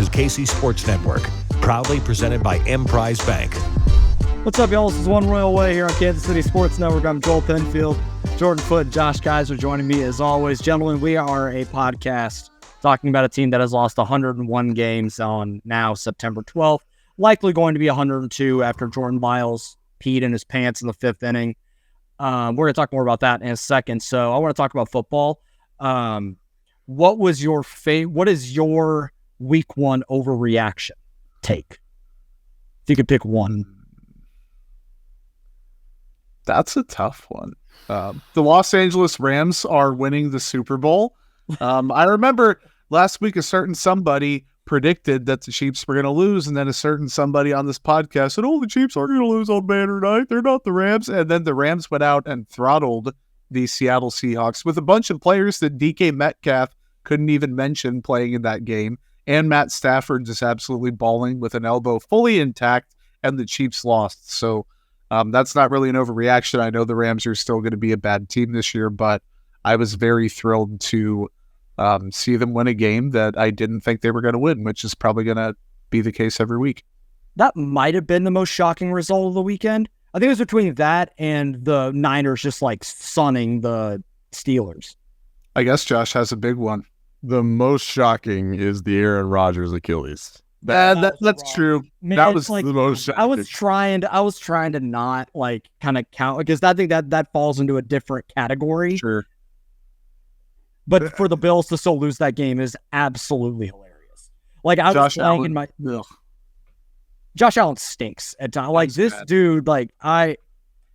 is KC Sports Network, proudly presented by Emprise Bank. What's up, y'all? This is One Royal Way here on Kansas City Sports Network. I'm Joel Penfield. Jordan Foote and Josh Kesier joining me as always. Gentlemen, we are a podcast talking about a team that has lost 101 games on now September 12th. Likely going to be 102 after Jordan Lyles peed in his pants in the fifth inning. We're going to talk more about that in a second. So I want to talk about football. What is your week one overreaction take? If you could pick one. That's a tough one. The Los Angeles Rams are winning the Super Bowl. I remember last week a certain somebody predicted that the Chiefs were going to lose, and then a certain somebody on this podcast said, the Chiefs are going to lose on Banner Night. They're not the Rams. And then the Rams went out and throttled the Seattle Seahawks with a bunch of players that DK Metcalf couldn't even mention playing in that game. And Matt Stafford just absolutely balling with an elbow fully intact, and the Chiefs lost. So that's not really an overreaction. I know the Rams are still going to be a bad team this year, but I was very thrilled to see them win a game that I didn't think they were going to win, which is probably going to be the case every week. That might have been the most shocking result of the weekend. I think it was between that and the Niners just like sunning the Steelers. I guess Josh has a big one. The most shocking is the Aaron Rodgers Achilles. That's true. Man, that was like, the most shocking. I was trying to not like kind of count, because I think that falls into a different category. Sure. But for the Bills to still lose that game is absolutely hilarious. Like I was playing in my Josh Allen stinks at times. Like this bad. Dude, like I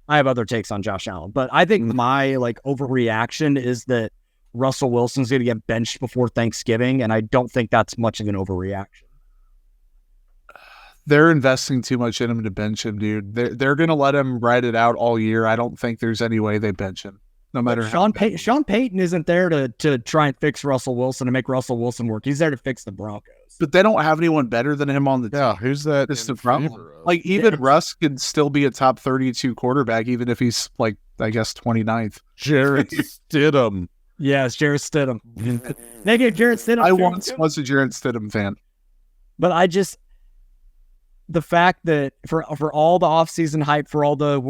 have other takes on Josh Allen, but I think my like overreaction is that Russell Wilson's going to get benched before Thanksgiving, and I don't think that's much of an overreaction. They're investing too much in him to bench him, dude. They're going to let him ride it out all year. I don't think there's any way they bench him, no matter how. Sean Payton isn't there to try and fix Russell Wilson and make Russell Wilson work. He's there to fix the Broncos. But they don't have anyone better than him on the team. Yeah, who's that? It's the problem. Like, even Russ could still be a top 32 quarterback, even if he's, like, I guess, 29th. Jarrett Stidham. Yeah, it's Jarrett Stidham. They get Jarrett Stidham. I once was a Jarrett Stidham fan. But the fact that for all the offseason hype, for all the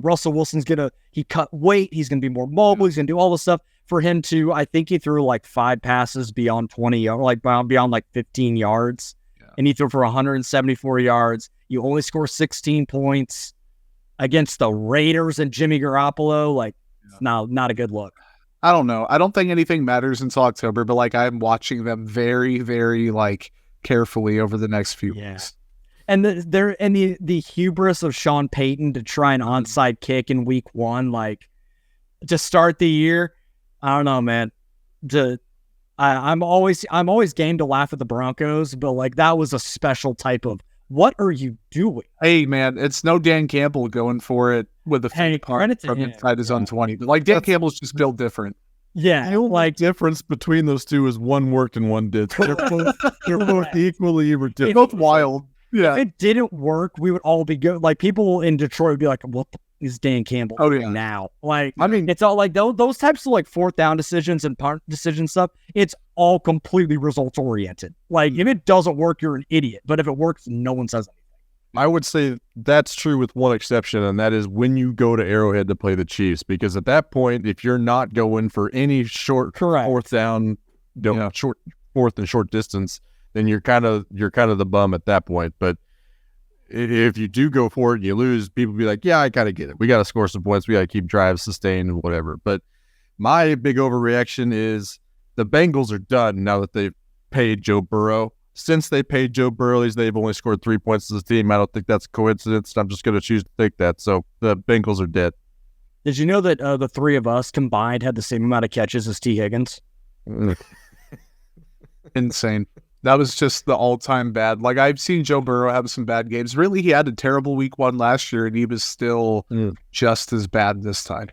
Russell Wilson's he cut weight, he's gonna be more mobile, he's gonna do all this stuff. For him to, I think he threw like 5 passes beyond 20 yards, like beyond like 15 yards, and he threw for 174 yards. You only score 16 points against the Raiders and Jimmy Garoppolo. Like, it's not a good look. I don't know. I don't think anything matters until October, but like I'm watching them very, very like carefully over the next few weeks. And the hubris of Sean Payton to try an onside kick in week one, like to start the year. I don't know, man. I'm always game to laugh at the Broncos, but like that was a special type of, what are you doing? Hey, man, it's no Dan Campbell going for it with the feet part from inside his own 20. But like Dan Campbell's just built different. Yeah, like difference between those two is one worked and one did. They're both equally ridiculous. They're both wild. Yeah. If it didn't work, we would all be good. Like people in Detroit would be like, "What is Dan Campbell doing now?" Like, I mean, it's all like those types of like fourth down decisions and punt decision stuff. It's all completely results oriented. Like if it doesn't work, you're an idiot. But if it works, no one says anything. I would say that's true with one exception, and that is when you go to Arrowhead to play the Chiefs, because at that point, if you're not going for any fourth down, short fourth and short distance, then you're kind of the bum at that point. But if you do go for it and you lose, people be like, yeah, I kind of get it. We got to score some points. We got to keep drives sustained and whatever. But my big overreaction is the Bengals are done now that they've paid Joe Burrow. Since they paid Joe Burrow, they've only scored 3 points as a team. I don't think that's a coincidence. I'm just going to choose to think that. So the Bengals are dead. Did you know that the three of us combined had the same amount of catches as T. Higgins? Insane. That was just the all-time bad. Like, I've seen Joe Burrow have some bad games. Really, he had a terrible week one last year, and he was still just as bad this time.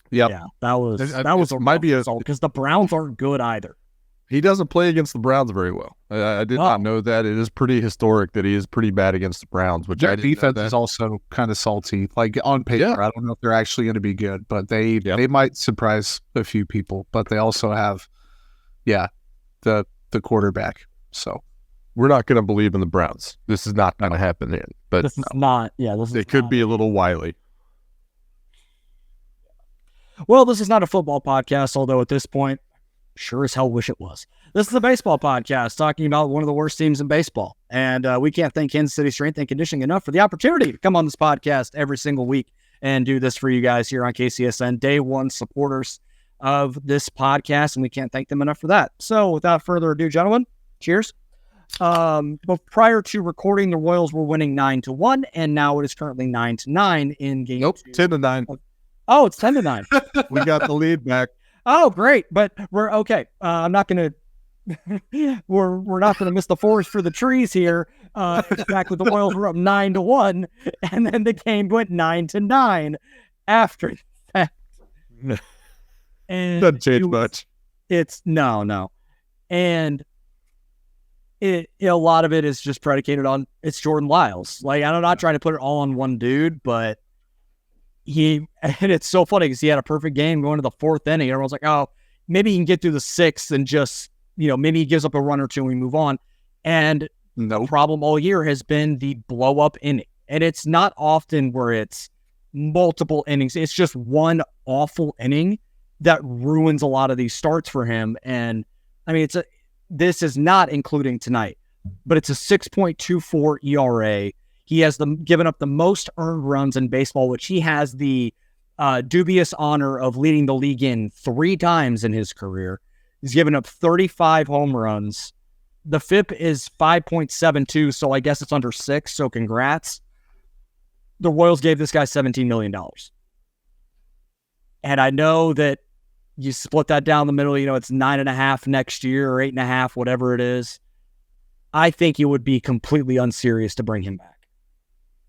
Yep. Yeah, that might be a result because the Browns aren't good either. He doesn't play against the Browns very well. I did not know that. It is pretty historic that he is pretty bad against the Browns. Which their defense is also kind of salty. Like on paper, I don't know if they're actually going to be good, but they might surprise a few people. But they also have, the quarterback. So we're not going to believe in the Browns. This is not going to happen. But this is not. Yeah, this is. It could be a little wily. Well, this is not a football podcast, although at this point, sure as hell wish it was. This is a baseball podcast talking about one of the worst teams in baseball. And we can't thank Kansas City Strength and Conditioning enough for the opportunity to come on this podcast every single week and do this for you guys here on KCSN, day one supporters of this podcast. And we can't thank them enough for that. So without further ado, gentlemen, cheers. But prior to recording, the Royals were winning 9-1, and now it is currently 9-9 in game 2. 10-9. Oh, it's 10-9. We got the lead back. Oh, great. But we're okay. I'm not going to, we're not going to miss the forest for the trees here. In fact, with the Royals were up 9-1, and then the game went 9-9 after that. And doesn't change much. It's no. And a lot of it is just predicated on it's Jordan Lyles. Like, I'm not trying to put it all on one dude, but and it's so funny because he had a perfect game going to the fourth inning. Everyone's like, oh, maybe he can get through the sixth and just, maybe he gives up a run or two and we move on. And the problem all year has been the blow up inning. And it's not often where it's multiple innings. It's just one awful inning that ruins a lot of these starts for him. And I mean, this is not including tonight, but it's a 6.24 ERA. He has given up the most earned runs in baseball, which he has the dubious honor of leading the league in 3 times in his career. He's given up 35 home runs. The FIP is 5.72, so I guess it's under 6, so congrats. The Royals gave this guy $17 million. And I know that you split that down the middle, it's 9.5 next year or 8.5, whatever it is. I think it would be completely unserious to bring him back.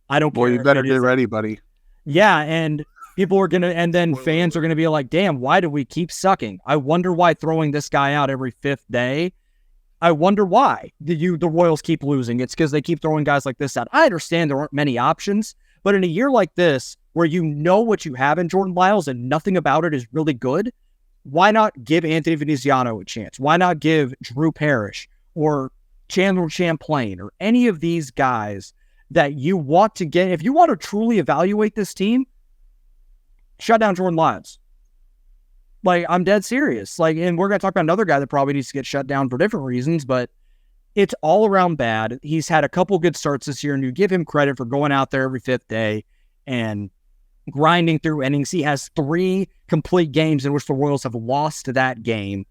I don't care. Well, you better get ready, buddy. Yeah, and people are fans are going to be like, damn, why do we keep sucking? I wonder why throwing this guy out every 5th day. I wonder why the Royals keep losing. It's because they keep throwing guys like this out. I understand there aren't many options, but in a year like this, where you know what you have in Jordan Lyles and nothing about it is really good, why not give Anthony Veneziano a chance? Why not give Drew Parrish or Chandler Champlain or any of these guys that you want to get? If you want to truly evaluate this team, shut down Jordan Lyles. Like, I'm dead serious. Like, and we're going to talk about another guy that probably needs to get shut down for different reasons, but it's all around bad. He's had a couple good starts this year, and you give him credit for going out there every 5th day and grinding through innings. He has 3 complete games in which the Royals have lost that game.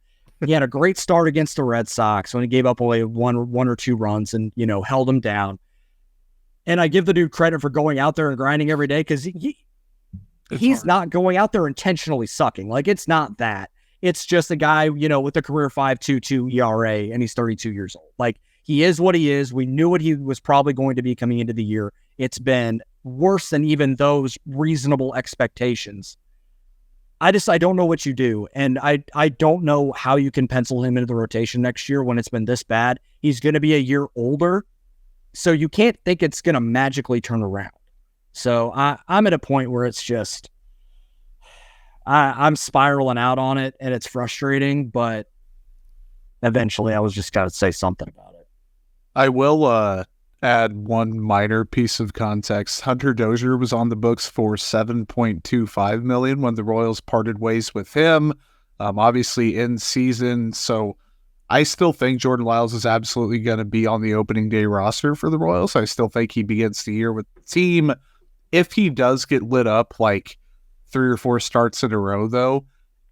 He had a great start against the Red Sox when he gave up only one or 2 runs and, held them down. And I give the dude credit for going out there and grinding every day because he's not going out there intentionally sucking. Like, it's not that. It's just a guy, with a career 5.22 ERA, and he's 32 years old. Like, he is what he is. We knew what he was probably going to be coming into the year. It's been worse than even those reasonable expectations. I don't know what you do. And I don't know how you can pencil him into the rotation next year when it's been this bad. He's going to be a year older. So you can't think it's going to magically turn around. So I'm at a point where it's just, I'm spiraling out on it and it's frustrating, but eventually I was just got to say something about it. I will add one minor piece of context. Hunter Dozier was on the books for $7.25 million when the Royals parted ways with him, obviously in season. So I still think Jordan Lyles is absolutely going to be on the opening day roster for the Royals. I still think he begins the year with the team. If he does get lit up like 3 or 4 starts in a row, though,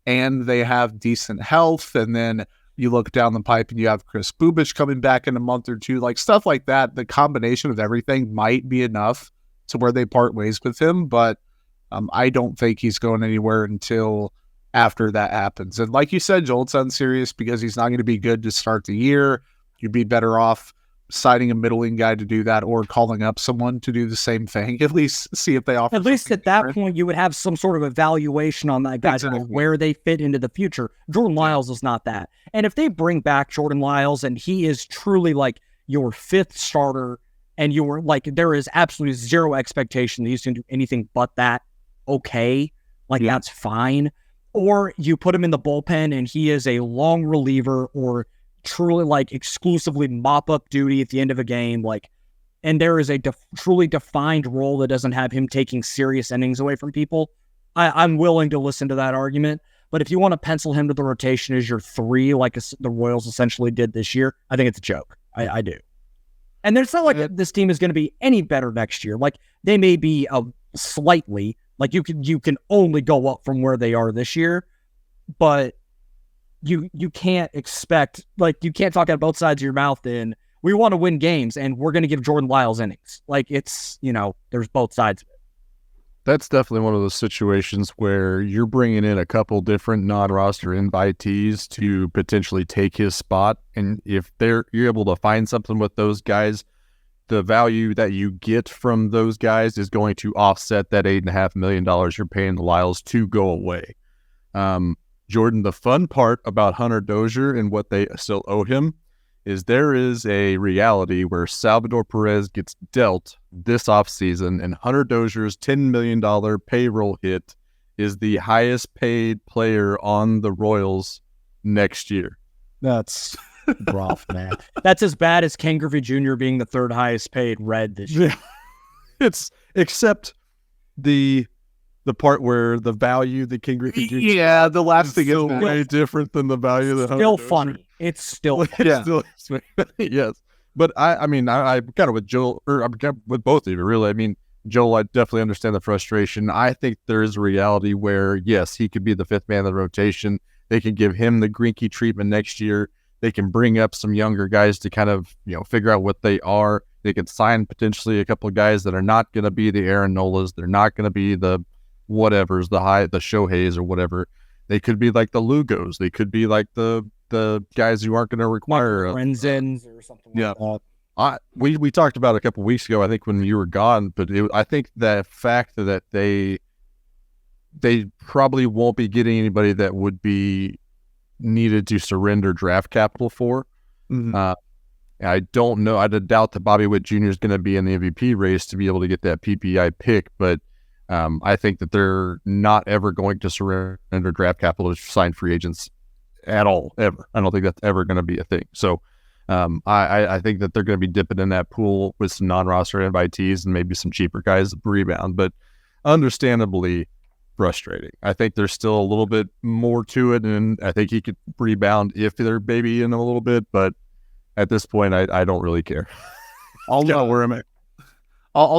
and they have decent health, and then you look down the pipe and you have Chris Bubich coming back in a month or 2, like stuff like that, the combination of everything might be enough to where they part ways with him. But I don't think he's going anywhere until after that happens. And like you said, Joel, it's unserious because he's not going to be good to start the year. You'd be better off signing a middling guy to do that or calling up someone to do the same thing. At least see if they offer. At least at that point, you would have some sort of evaluation on that guy, exactly, where they fit into the future. Jordan Lyles is not that. And if they bring back Jordan Lyles and he is truly like your 5th starter and you're like, there is absolutely zero expectation that he's going to do anything but that, okay, like that's fine. Or you put him in the bullpen and he is a long reliever, or truly like exclusively mop up duty at the end of a game, like, and there is a truly defined role that doesn't have him taking serious innings away from people, I'm willing to listen to that argument. But if you want to pencil him to the rotation as your 3, like the Royals essentially did this year, I think it's a joke. I do. And it's not like this team is going to be any better next year. Like, they may be slightly, like you can only go up from where they are this year, but you can't expect, like, you can't talk out both sides of your mouth in, we want to win games and we're going to give Jordan Lyles innings. Like, it's, there's both sides of it. That's definitely one of those situations where you're bringing in a couple different non-roster invitees to potentially take his spot. And if you're able to find something with those guys, the value that you get from those guys is going to offset that $8.5 million you're paying the Lyles to go away. Jordan, the fun part about Hunter Dozier and what they still owe him is there is a reality where Salvador Perez gets dealt this offseason, and Hunter Dozier's $10 million payroll hit is the highest paid player on the Royals next year. That's rough, man. That's as bad as Ken Griffey Jr. being the 3rd highest paid Red this year. It's except the part where the value that King Griffey Jr. Yeah, the last thing is way different than the value that still funny. It's still yes. But I mean, I kind of with Joel, or I'm with both of you, really. I mean, Joel, I definitely understand the frustration. I think there is a reality where, yes, he could be the 5th man of the rotation. They can give him the Greinke treatment next year. They can bring up some younger guys to kind of, figure out what they are. They can sign potentially a couple of guys that are not going to be the Aaron Nolas. They're not going to be the whatevers, the Shoheis or whatever. They could be like the Lugos. They could be like the guys who aren't going to require Renzens or something like that. We talked about it a couple of weeks ago, I think, when you were gone, but I think the fact that they probably won't be getting anybody that would be needed to surrender draft capital for. Mm-hmm. I don't know. I doubt that Bobby Witt Jr. is going to be in the MVP race to be able to get that PPI pick, but I think that they're not ever going to surrender draft capital to sign free agents at all, ever. I don't think that's ever going to be a thing. So I think that they're going to be dipping in that pool with some non-roster invitees and maybe some cheaper guys rebound, but understandably frustrating. I think there's still a little bit more to it, and I think he could rebound if they're baby in a little bit, but at this point, I don't really care. I'll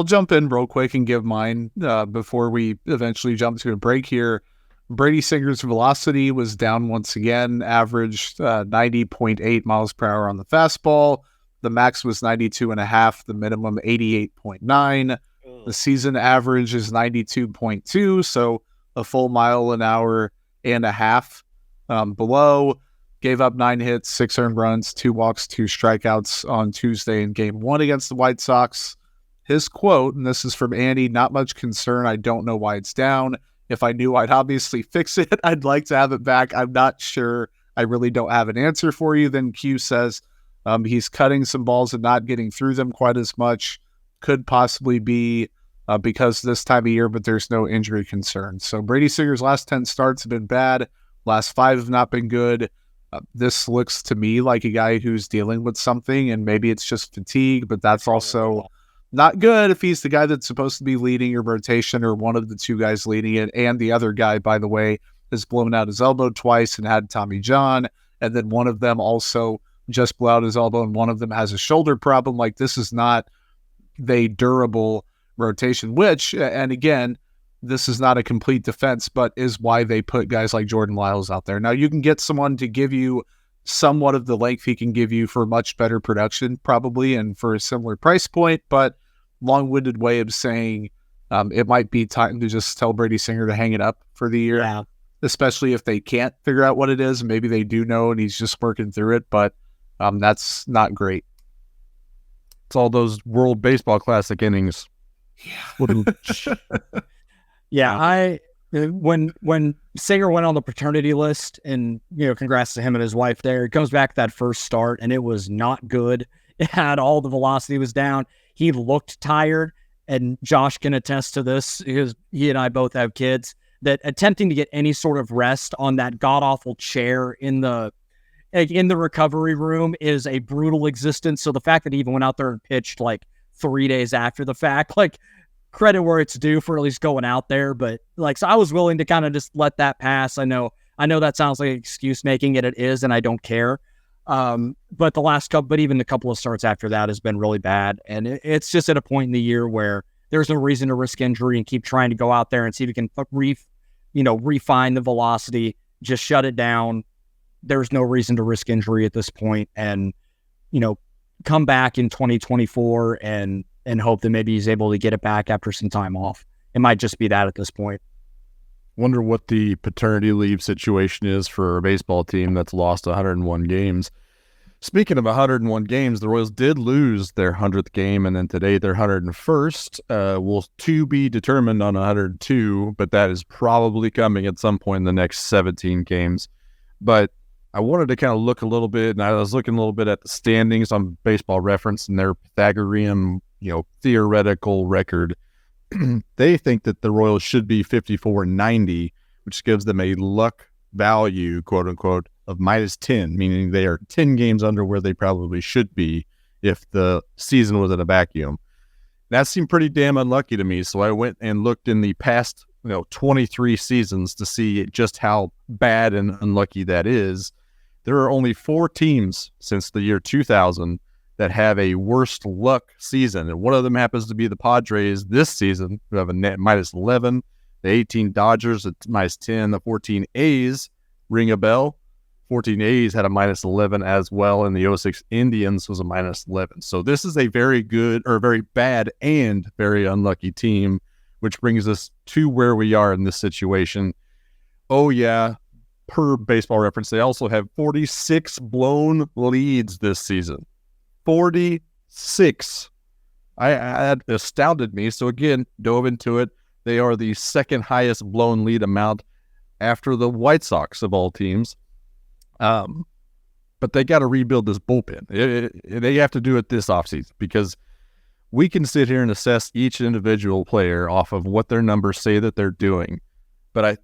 jump in real quick and give mine before we eventually jump to a break here. Brady Singer's velocity was down once again, averaged 90.8 miles per hour on the fastball. The max was 92.5, the minimum 88.9. The season average is 92.2, so a full mile an hour and a half below. Gave up 9 hits, 6 earned runs, 2 walks, 2 strikeouts on Tuesday in Game 1 against the White Sox. His quote, and this is from Andy, "Not much concern. I don't know why it's down. If I knew, I'd obviously fix it. I'd like to have it back. I'm not sure. I really don't have an answer for you." Then Q says he's cutting some balls and not getting through them quite as much. Could possibly be because this time of year, but there's no injury concern. So Brady Singer's last 10 starts have been bad. Last 5 have not been good. This looks to me like a guy who's dealing with something, and maybe it's just fatigue, but that's also not good if he's the guy that's supposed to be leading your rotation or one of the 2 guys leading it. And the other guy, by the way, has blown out his elbow twice and had Tommy John. And then one of them also just blew out his elbow, and one of them has a shoulder problem. Like, this is not the durable rotation, which, and again, this is not a complete defense, but is why they put guys like Jordan Lyles out there. Now, you can get someone to give you somewhat of the length he can give you for much better production, probably, and for a similar price point, but long-winded way of saying it might be time to just tell Brady Singer to hang it up for the year, especially if they can't figure out what it is. Maybe they do know and he's just working through it, but that's not great. It's all those World Baseball Classic innings. Yeah. When Singer went on the paternity list, and congrats to him and his wife there, it comes back to that first start, and it was not good. It had all the velocity was down. He looked tired, and Josh can attest to this because he and I both have kids, that attempting to get any sort of rest on that god-awful chair in the like, in the recovery room is a brutal existence. So the fact that he even went out there and pitched like 3 days after the fact, like, credit where it's due for at least going out there. But like, so I was willing to kind of just let that pass. I know that sounds like excuse making, it is, and I don't care. But even a couple of starts after that has been really bad. And it's just at a point in the year where there's no reason to risk injury and keep trying to go out there and see if you can refine the velocity, just shut it down. There's no reason to risk injury at this point, and, come back in 2024 and hope that maybe he's able to get it back after some time off. It might just be that at this point. Wonder what the paternity leave situation is for a baseball team that's lost 101 games. Speaking of 101 games, the Royals did lose their 100th game, and then today their 101st. Will to be determined on 102, but that is probably coming at some point in the next 17 games. But I wanted to kind of look a little bit, and I was looking a little bit at the standings on Baseball Reference and their Pythagorean, theoretical record. They think that the Royals should be 54-90, which gives them a luck value, quote unquote, of -10, meaning they are 10 games under where they probably should be if the season was in a vacuum. That seemed pretty damn unlucky to me, so I went and looked in the past 23 seasons to see just how bad and unlucky that is. There are only 4 teams since the year 2000 that have a worst luck season, and one of them happens to be the Padres this season, who have a net -11. The 18 Dodgers at -10. The 14 A's, ring a bell. 14 A's had a -11 as well, and the 06 Indians was a -11. So this is a very good, or very bad, and very unlucky team, which brings us to where we are in this situation. Oh yeah, per Baseball Reference, they also have 46 blown leads this season. 46. That astounded me. So again, dove into it. They are the second highest blown lead amount after the White Sox of all teams. But they got to rebuild this bullpen. They have to do it this offseason, because we can sit here and assess each individual player off of what their numbers say that they're doing. But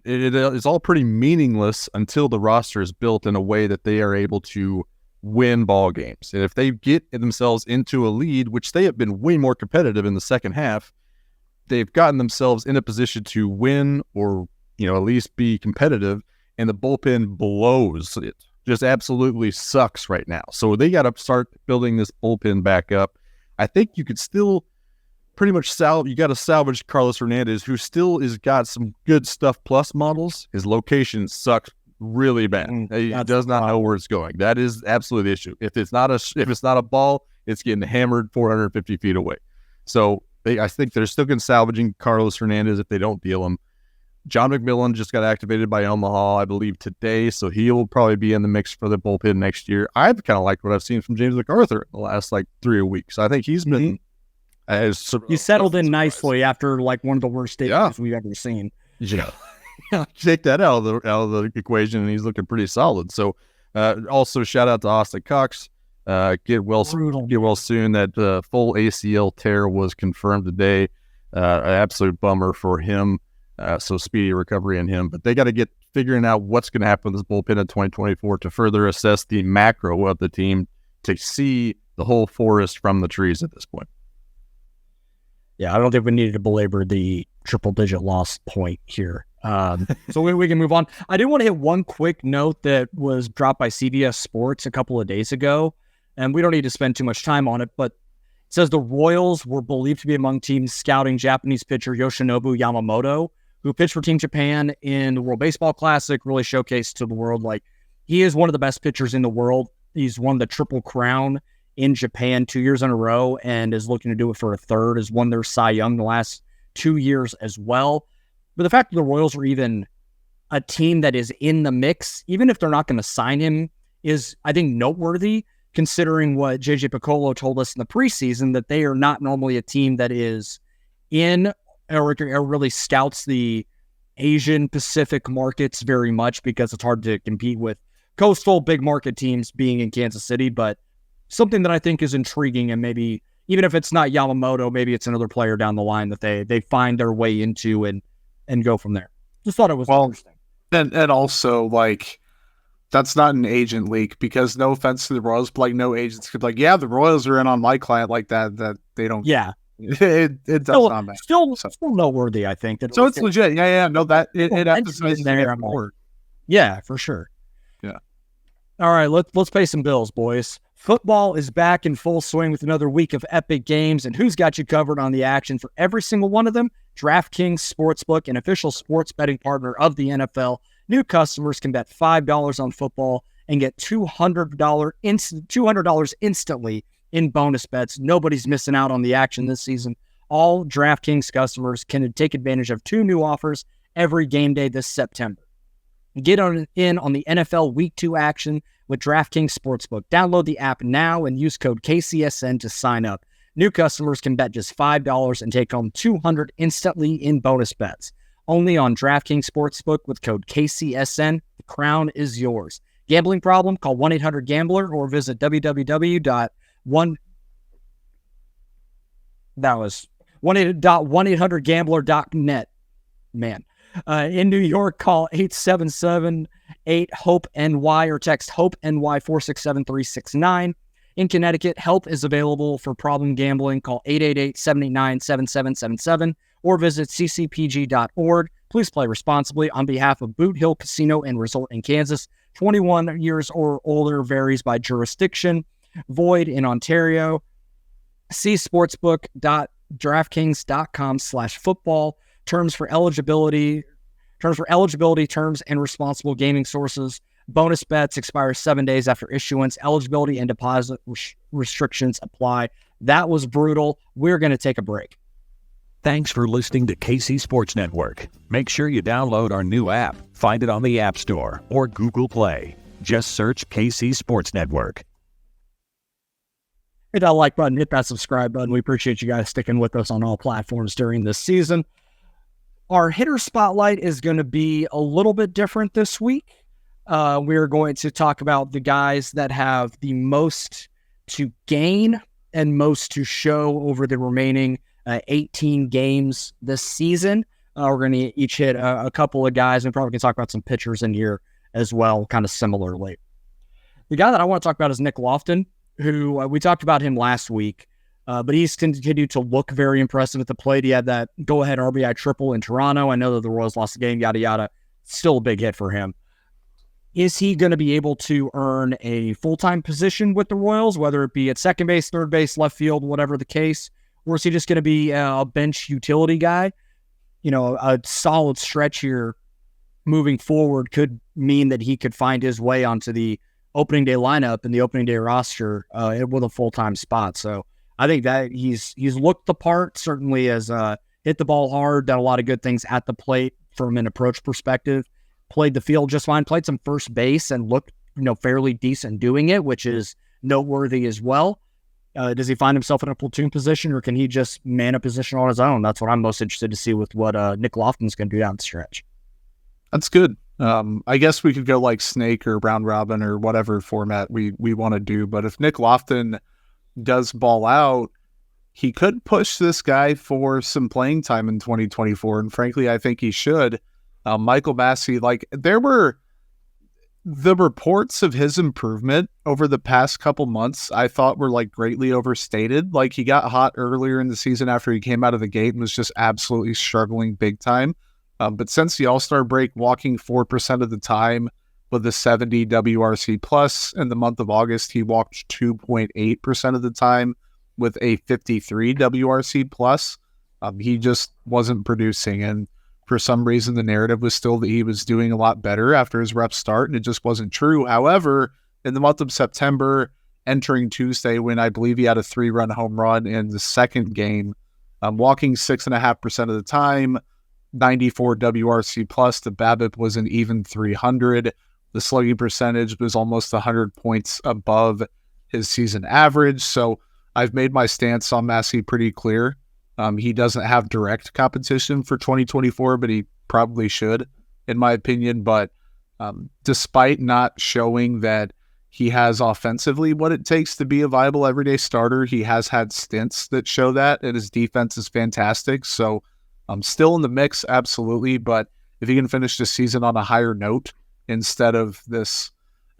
it's all pretty meaningless until the roster is built in a way that they are able to win ball games. And if they get themselves into a lead, which they have been way more competitive in the second half, they've gotten themselves in a position to win or, at least be competitive, and the bullpen blows. It just absolutely sucks right now. So they got to start building this bullpen back up. I think you could still pretty much you got to salvage Carlos Hernandez, who still has got some good stuff plus models. His location sucks really bad. He does not know where it's going. That is absolutely the issue. If it's not a ball, it's getting hammered 450 feet away. So I think they're still going to salvaging Carlos Hernandez if they don't deal him. John McMillan just got activated by Omaha, I believe, today, so he will probably be in the mix for the bullpen next year. I've kind of liked what I've seen from James MacArthur in the last 3 weeks. I think he's been you settled in nicely after one of the worst days we've ever seen. Yeah. Take that out of the equation, and he's looking pretty solid. So, also shout out to Austin Cox. Get well soon. That full ACL tear was confirmed today. An absolute bummer for him. So speedy recovery in him. But they got to get figuring out what's going to happen with this bullpen in 2024 to further assess the macro of the team, to see the whole forest from the trees at this point. Yeah, I don't think we needed to belabor the triple-digit loss point here. So we can move on. I do want to hit one quick note that was dropped by CBS Sports a couple of days ago, and we don't need to spend too much time on it, but it says the Royals were believed to be among teams scouting Japanese pitcher Yoshinobu Yamamoto, who pitched for Team Japan in the World Baseball Classic, really showcased to the world. He is one of the best pitchers in the world. He's won the Triple Crown in Japan 2 years in a row and is looking to do it for a third, has won their Cy Young the last 2 years as well. But the fact that the Royals are even a team that is in the mix, even if they're not going to sign him, is, I think, noteworthy, considering what JJ Piccolo told us in the preseason, that they are not normally a team that is in or really scouts the Asian Pacific markets very much, because it's hard to compete with coastal big market teams being in Kansas City. But something that I think is intriguing, and maybe even if it's not Yamamoto, maybe it's another player down the line that they find their way into and go from there. Just thought it was interesting. And also, that's not an agent leak, because no offense to the Royals, but like no agents could be like, yeah, the Royals are in on my client like that they don't. Yeah. It does not matter. Still noteworthy, I think. So it's legit. Yeah. No, that it emphasizes there. Yeah, for sure. Yeah. All right, let's pay some bills, boys. Football is back in full swing with another week of epic games, and who's got you covered on the action for every single one of them? DraftKings Sportsbook, an official sports betting partner of the NFL. New customers can bet $5 on football and get $200 instantly in bonus bets. Nobody's missing out on the action this season. All DraftKings customers can take advantage of 2 new offers every game day this September. Get in on the NFL Week 2 action with DraftKings Sportsbook. Download the app now and use code KCSN to sign up. New customers can bet just $5 and take home $200 instantly in bonus bets. Only on DraftKings Sportsbook with code KCSN. The crown is yours. Gambling problem? Call 1-800-GAMBLER or visit www.1800gambler.net. Man. In New York, call 877-8-HOPE-NY or text HOPE-NY 467-369. In Connecticut, help is available for problem gambling. Call 888-789-7777 or visit ccpg.org. Please play responsibly on behalf of Boot Hill Casino and Resort in Kansas. 21 years or older, varies by jurisdiction. Void in Ontario. See sportsbook.draftkings.com/football. Terms for eligibility, terms and responsible gaming sources. Bonus bets expire 7 days after issuance. Eligibility and deposit restrictions apply. That was brutal. We're going to take a break. Thanks for listening to KC Sports Network. Make sure you download our new app. Find it on the App Store or Google Play. Just search KC Sports Network. Hit that like button, hit that subscribe button. We appreciate you guys sticking with us on all platforms during this season. Our hitter spotlight is going to be a little bit different this week. We're going to talk about the guys that have the most to gain and most to show over the remaining 18 games this season. We're going to each hit a couple of guys, and probably can talk about some pitchers in here as well, kind of similarly. The guy that I want to talk about is Nick Lofton, who we talked about him last week. But he's continued to look very impressive at the plate. He had that go-ahead RBI triple in Toronto. I know that the Royals lost the game, yada, yada. Still a big hit for him. Is he going to be able to earn a full-time position with the Royals, whether it be at second base, third base, left field, whatever the case? Or is he just going to be a bench utility guy? You know, a solid stretch here moving forward could mean that he could find his way onto the opening day lineup and the opening day roster with a full-time spot. So I think that he's looked the part, certainly has hit the ball hard, done a lot of good things at the plate from an approach perspective, played the field just fine, played some first base and looked, fairly decent doing it, which is noteworthy as well. Does he find himself in a platoon position, or can he just man a position on his own? That's what I'm most interested to see with what Nick Lofton's going to do down the stretch. That's good. I guess we could go like snake or round robin or whatever format we want to do. But if Nick Lofton does ball out, he could push this guy for some playing time in 2024. And frankly, I think he should. Michael Massey, there were the reports of his improvement over the past couple months, I thought were greatly overstated. He got hot earlier in the season after he came out of the gate and was just absolutely struggling big time. But since the All-Star break, walking 4% of the time with a 70 WRC plus. In the month of August, he walked 2.8% of the time with a 53 WRC plus. He just wasn't producing. And for some reason, the narrative was still that he was doing a lot better after his rep start, and it just wasn't true. However, in the month of September, entering Tuesday, when I believe he had a 3-run home run in the second game, walking 6.5% of the time, 94 WRC plus. The BABIP was an even 300. The slugging percentage was almost 100 points above his season average. So I've made my stance on Massey pretty clear. He doesn't have direct competition for 2024, but he probably should, in my opinion. But despite not showing that he has offensively what it takes to be a viable everyday starter, he has had stints that show that, and his defense is fantastic. So I'm still in the mix, absolutely. But if he can finish the season on a higher note instead of this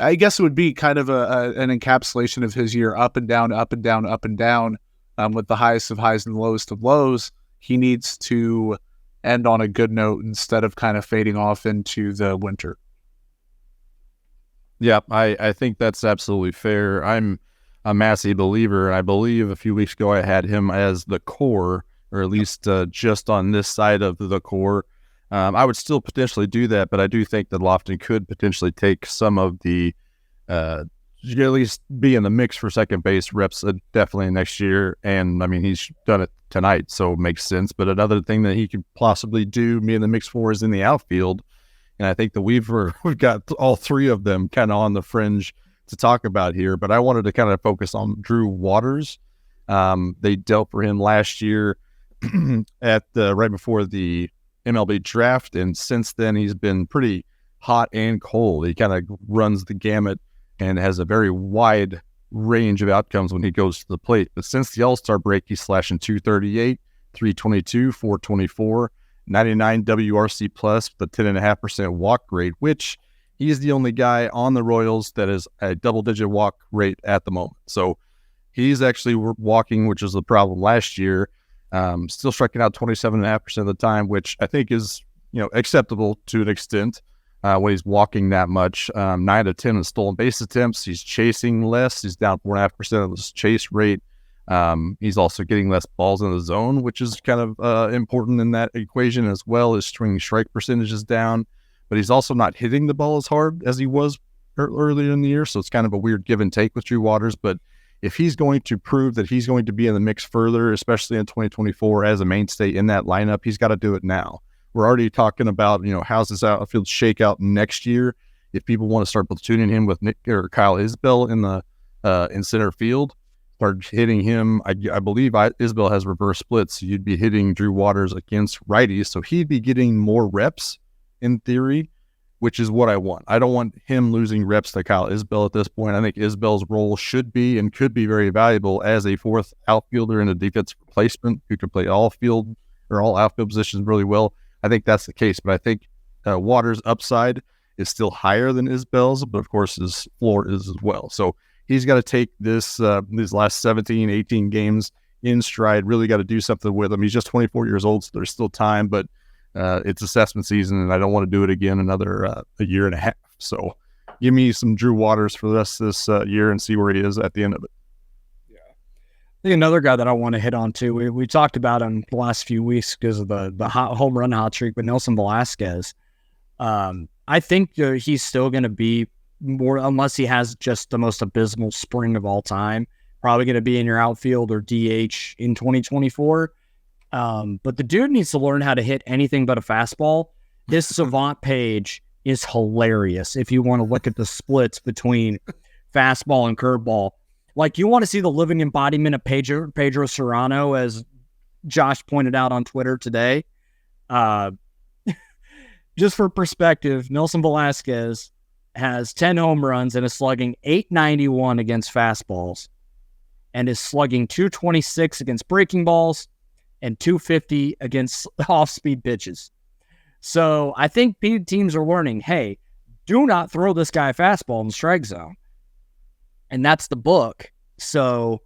I guess it would be kind of an encapsulation of his year, up and down, up and down, up and down, with the highest of highs and lowest of lows. He needs to end on a good note instead of kind of fading off into the winter. Yeah, I think that's absolutely fair. I'm a massive believer, and I believe a few weeks ago I had him as the core, or at least just on this side of the core. I would still potentially do that, but I do think that Lofton could potentially take some of the, at least be in the mix for second base reps definitely next year. And I mean, he's done it tonight, so it makes sense. But another thing that he could possibly be in the mix for is in the outfield. And I think that we've got all three of them kind of on the fringe to talk about here. But I wanted to kind of focus on Drew Waters. They dealt for him last year at right before the MLB draft, and since then he's been pretty hot and cold. He kind of runs the gamut and has a very wide range of outcomes when he goes to the plate. But since the All-Star break, he's slashing 238, 322, 424, 99 WRC plus with a 10.5% walk rate, which he's the only guy on the Royals that is a double-digit walk rate at the moment. So he's actually walking, which was the problem last year. Still striking out 27.5% of the time, which I think is, acceptable to an extent when he's walking that much. 9 to 10 in stolen base attempts. He's chasing less. He's down 4.5% of his chase rate. He's also getting less balls in the zone, which is kind of important in that equation, as well as swinging strike percentage is down. But he's also not hitting the ball as hard as he was earlier in the year. So it's kind of a weird give and take with Drew Waters. But if he's going to prove that he's going to be in the mix further, especially in 2024 as a mainstay in that lineup, he's got to do it now. We're already talking about, how's this outfield shake out next year? If people want to start platooning him with Nick or Kyle Isbell in the in center field, start hitting him. I believe Isbell has reverse splits, so you'd be hitting Drew Waters against righties, so he'd be getting more reps in theory, which is what I want. I don't want him losing reps to Kyle Isbell at this point. I think Isbell's role should be and could be very valuable as a fourth outfielder and a defensive replacement who can play all outfield positions really well. I think that's the case, but I think Waters' upside is still higher than Isbell's, but of course his floor is as well. So he's got to take these last 17, 18 games in stride, really got to do something with him. He's just 24 years old, so there's still time, but it's assessment season, and I don't want to do it again another a year and a half. So give me some Drew Waters for the rest of this year and see where he is at the end of it. Yeah, I think another guy that I want to hit on too, we talked about him the last few weeks because of the home run hot streak with Nelson Velasquez. I think he's still going to be more, unless he has just the most abysmal spring of all time, probably going to be in your outfield or DH in 2024. But the dude needs to learn how to hit anything but a fastball. His Savant page is hilarious if you want to look at the splits between fastball and curveball. Like, you want to see the living embodiment of Pedro Serrano, as Josh pointed out on Twitter today. Just for perspective, Nelson Velasquez has 10 home runs and is slugging .891 against fastballs and is slugging .226 against breaking balls and .250 against off-speed pitches. So I think teams are learning, hey, do not throw this guy a fastball in the strike zone. And that's the book. So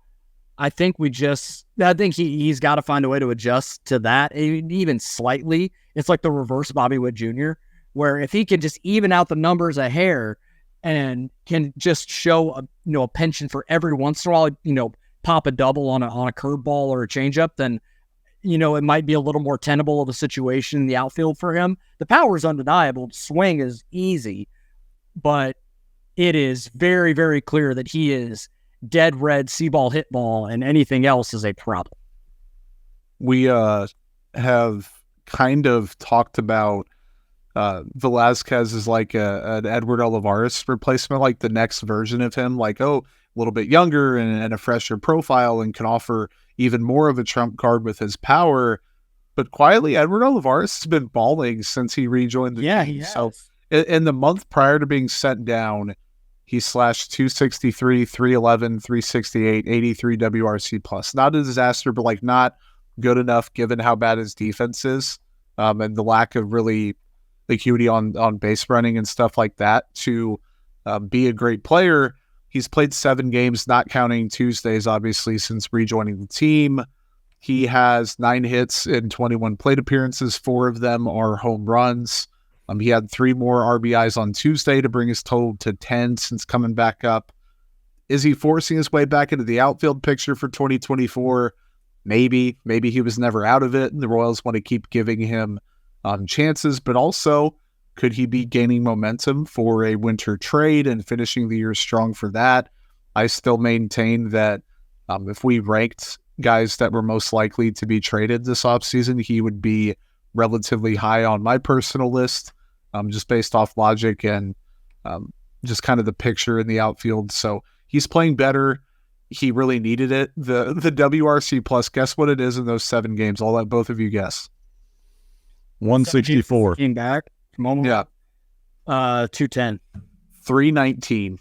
I think he's got to find a way to adjust to that, even slightly. It's like the reverse Bobby Witt Jr., where if he can just even out the numbers a hair and can just show a penchant for every once in a while, pop a double on a curveball or a changeup, then it might be a little more tenable of a situation in the outfield for him. The power is undeniable. Swing is easy, but it is very, very clear that he is dead red, see ball, hit ball, and anything else is a problem. We have kind of talked about Velasquez is like an Edward Olivares replacement, like the next version of him, like, a little bit younger and a fresher profile and can offer even more of a trump card with his power. But quietly, Edward Olivares has been balling since he rejoined the team. He has. So in the month prior to being sent down, he slashed 263, 311, 368, 83 WRC plus. Not a disaster, but like not good enough given how bad his defense is, and the lack of really acuity on base running and stuff like that to be a great player. He's played 7 games, not counting Tuesdays, obviously, since rejoining the team. He has 9 hits in 21 plate appearances. 4 of them are home runs. He had 3 more RBIs on Tuesday to bring his total to 10 since coming back up. Is he forcing his way back into the outfield picture for 2024? Maybe. Maybe he was never out of it, and the Royals want to keep giving him chances. But also, could he be gaining momentum for a winter trade and finishing the year strong for that? I still maintain that if we ranked guys that were most likely to be traded this offseason, he would be relatively high on my personal list, just based off logic and just kind of the picture in the outfield. So he's playing better. He really needed it. The WRC plus, guess what it is in those 7 games? I'll let both of you guess. 164. Came back. Yeah. 210. 319.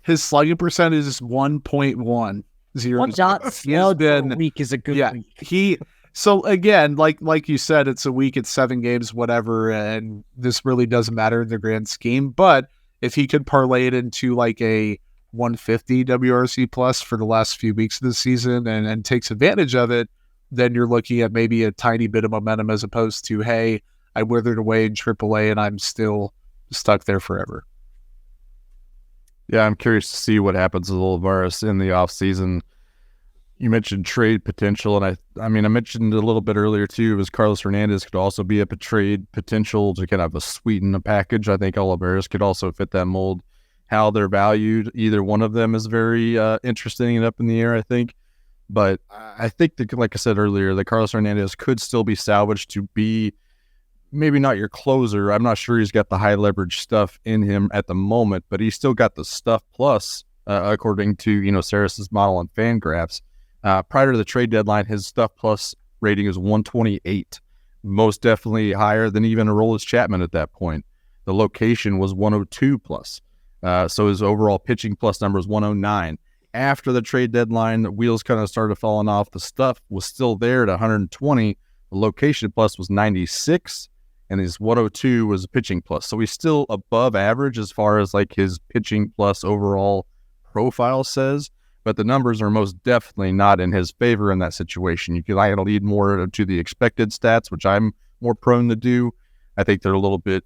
His slugging percentage is 1.10. One shot smelled for a week is a good week. So again, like you said, it's a week, it's 7 games, whatever, and this really doesn't matter in the grand scheme. But if he could parlay it into like a 150 WRC plus for the last few weeks of the season and takes advantage of it, then you're looking at maybe a tiny bit of momentum as opposed to, hey, I withered away in AAA and I'm still stuck there forever. Yeah, I'm curious to see what happens with Olivares in the offseason. You mentioned trade potential, and I mean, I mentioned a little bit earlier too, was Carlos Hernandez could also be a trade potential to kind of sweeten a package. I think Olivares could also fit that mold. How they're valued, either one of them is very interesting and up in the air, I think. But I think that, like I said earlier, that Carlos Hernandez could still be salvaged to be maybe not your closer. I'm not sure he's got the high leverage stuff in him at the moment, but he's still got the stuff plus, according to, Saris's model and Fangraphs. Prior to the trade deadline, his stuff plus rating is 128, most definitely higher than even Aroldis Chapman at that point. The location was 102 plus. So his overall pitching plus number is 109. After the trade deadline, the wheels kind of started falling off. The stuff was still there at 120. The location plus was 96, and his 102 was a pitching plus. So he's still above average as far as like his pitching plus overall profile says, but the numbers are most definitely not in his favor in that situation. You can lead more to the expected stats, which I'm more prone to do. I think they're a little bit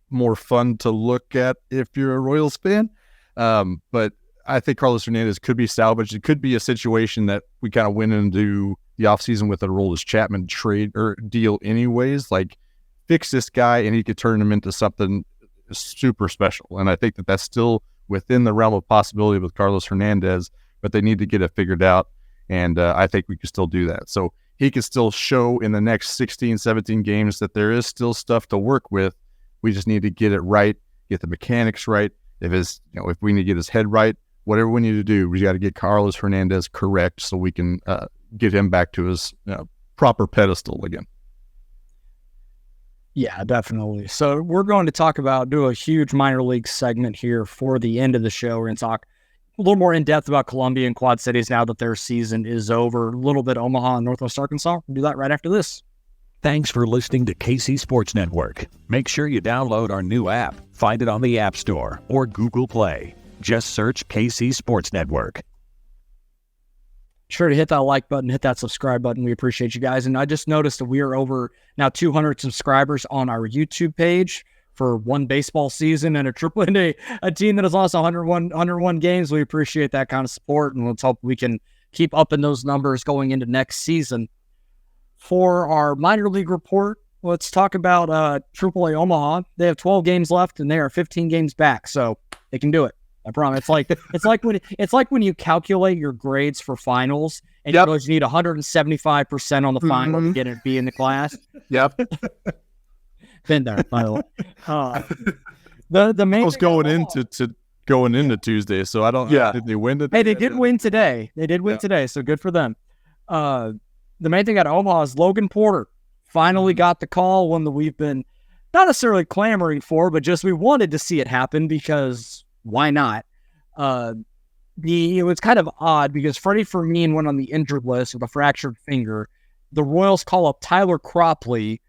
more fun to look at if you're a Royals fan. But I think Carlos Hernandez could be salvaged. It could be a situation that we kind of went into the offseason with a Aroldis Chapman trade or deal anyways, like fix this guy and he could turn him into something super special. And I think that that's still within the realm of possibility with Carlos Hernandez, but they need to get it figured out. And I think we can still do that. So he can still show in the next 16, 17 games that there is still stuff to work with. We just need to get it right, get the mechanics right. If we need to get his head right, whatever we need to do, we got to get Carlos Hernandez correct so we can get him back to his proper pedestal again. Yeah, definitely. So we're going to do a huge minor league segment here for the end of the show. We're going to talk a little more in depth about Columbia and Quad Cities now that their season is over. A little bit Omaha and Northwest Arkansas. We'll do that right after this. Thanks for listening to KC Sports Network. Make sure you download our new app. Find it on the App Store or Google Play. Just search KC Sports Network. Sure to hit that like button, hit that subscribe button. We appreciate you guys. And I just noticed that we are over now 200 subscribers on our YouTube page for one baseball season and a team that has lost 101 games. We appreciate that kind of support, and let's hope we can keep upping those numbers going into next season. For our minor league report, let's talk about AAA Omaha. They have 12 games left, and they are 15 games back, so they can do it. I promise. It's like when you calculate your grades for finals, and you realize you need 175% on the final to get a B in the class. Yep. Been there, by the way. The main I was going into Tuesday, so I don't. Yeah. Did they win today? Hey, they did win today. Today, so good for them. The main thing at Omaha is Logan Porter finally got the call, one that we've been not necessarily clamoring for, but just we wanted to see it happen because why not? It was kind of odd because Freddie Fermin went on the injured list with a fractured finger. The Royals call up Tyler Cropley,